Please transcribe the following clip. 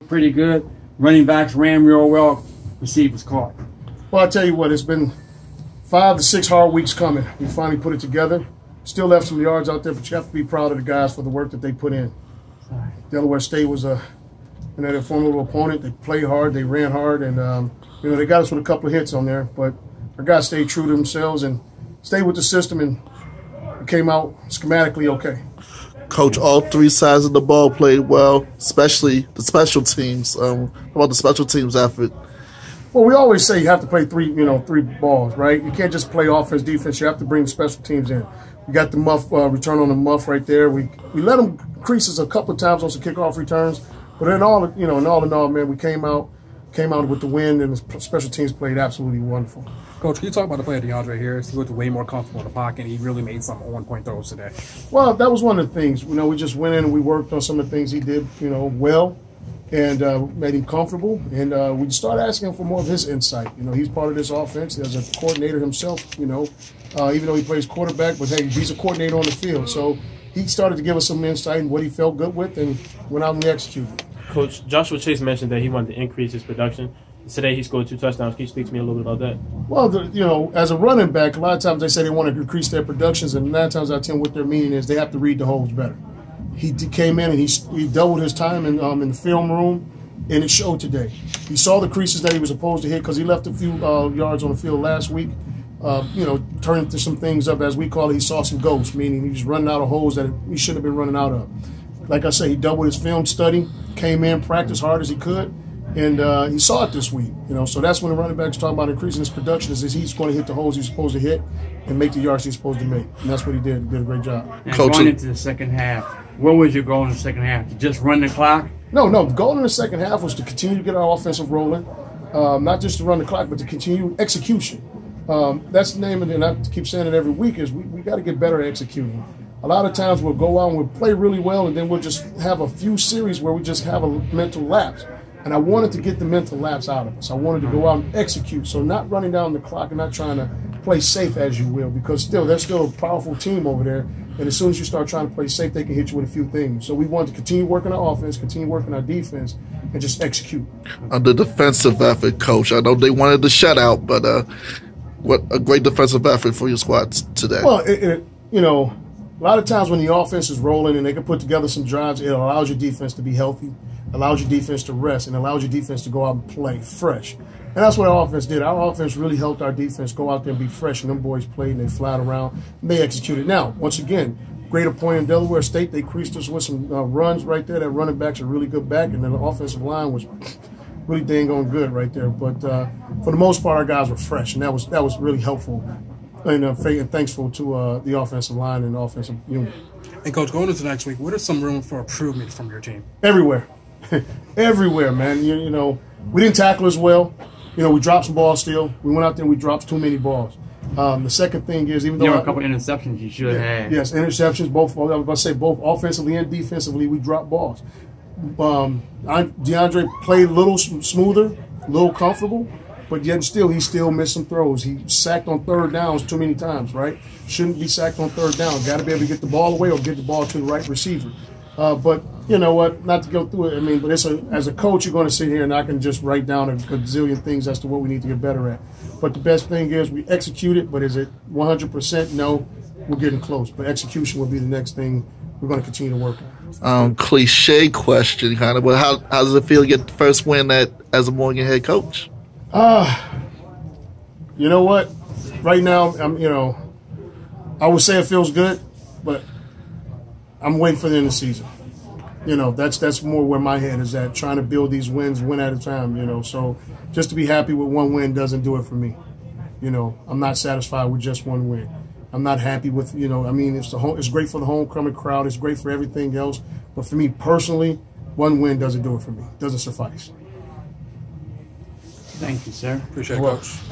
Pretty good. Running backs ran real well. Receivers caught. Well, I'll tell you what, it's been 5 to 6 hard weeks coming. We finally put it together. Still left some yards out there, but you have to be proud of the guys for the work that they put in. Delaware State was a formidable opponent. They played hard, they ran hard, and they got us with a couple of hits on there. But our guys stayed true to themselves and stayed with the system, and it came out schematically okay. Coach, all 3 sides of the ball played well, especially the special teams. About the special teams effort. Well, we always say you have to play three balls, right? You can't just play offense, defense. You have to bring the special teams in. We got the muff return on the muff right there. We let them creases a couple of times on some kickoff returns, but in all in all, man, we came out with the win, and the special teams played absolutely wonderful. Coach, can you talk about the play of DeAndre Harris? He looked way more comfortable in the pocket, and he really made some on-point throws today. Well, that was one of the things. We just went in and we worked on some of the things he did, well, and made him comfortable. And we started asking him for more of his insight. He's part of this offense as a coordinator himself. Even though he plays quarterback, but hey, he's a coordinator on the field. So he started to give us some insight and what he felt good with, and went out and executed. Coach, Joshua Chase mentioned that he wanted to increase his production. Today he scored 2 touchdowns. Can you speak to me a little bit about that? Well, as a running back, a lot of times they say they want to increase their productions, and 9 times out of 10 what their meaning is they have to read the holes better. He came in and he doubled his time in the film room, and it showed today. He saw the creases that he was supposed to hit because he left a few yards on the field last week. Turning to some things up, as we call it. He saw some ghosts, meaning he was running out of holes that he shouldn't have been running out of. Like I say, he doubled his film study, came in, practiced hard as he could, and he saw it this week. So that's when the running back's talking about increasing his production, is he's going to hit the holes he's supposed to hit and make the yards he's supposed to make. And that's what he did. He did a great job. And going into the second half, what was your goal in the second half? To just run the clock? No. The goal in the second half was to continue to get our offensive rolling, not just to run the clock, but to continue execution. That's the name of it, and I keep saying it every week, is we got to get better at executing. A lot of times we'll go out and we'll play really well, and then we'll just have a few series where we just have a mental lapse. And I wanted to get the mental lapse out of us. I wanted to go out and execute. So not running down the clock and not trying to play safe, as you will, because they're still a powerful team over there. And as soon as you start trying to play safe, they can hit you with a few things. So we wanted to continue working our offense, continue working our defense, and just execute. On the defensive effort, Coach, I know they wanted the shutout, but what a great defensive effort for your squad today. Well, a lot of times when the offense is rolling and they can put together some drives, it allows your defense to be healthy, allows your defense to rest, and allows your defense to go out and play fresh. And that's what our offense did. Our offense really helped our defense go out there and be fresh, and them boys played and they flat around and they executed. Now, once again, greater point in Delaware State, they creased us with some runs right there. That running back's a really good back, and then the offensive line was really dang on good right there. But for the most part, our guys were fresh, and that was really helpful and thankful to the offensive line and the offensive unit. And Coach, going into next week, what is some room for improvement from your team? Everywhere. Everywhere, man. We didn't tackle as well. We dropped some balls still. We went out there and we dropped too many balls. The second thing is, even though there were a couple interceptions you should have had. Yes, interceptions, both. I was about to say both offensively and defensively, we dropped balls. DeAndre played a little smoother, a little comfortable, but yet still, he still missed some throws. He sacked on third downs too many times, right? Shouldn't be sacked on third down. Got to be able to get the ball away or get the ball to the right receiver. But you know what? Not to go through it. But as a coach, you're going to sit here and I can just write down a gazillion things as to what we need to get better at. But the best thing is we execute it. But is it 100%? No. We're getting close. But execution will be the next thing we're going to continue to work on. Cliche question, kind of. But how does it feel to get the first win as a Morgan head coach? You know what? Right now, I would say it feels good, but I'm waiting for the end of the season. That's more where my head is at, trying to build these wins one at a time, So just to be happy with one win doesn't do it for me. I'm not satisfied with just one win. I'm not happy with, it's great for the homecoming crowd. It's great for everything else. But for me personally, one win doesn't do it for me. It doesn't suffice. Thank you, sir. Appreciate it, Coach.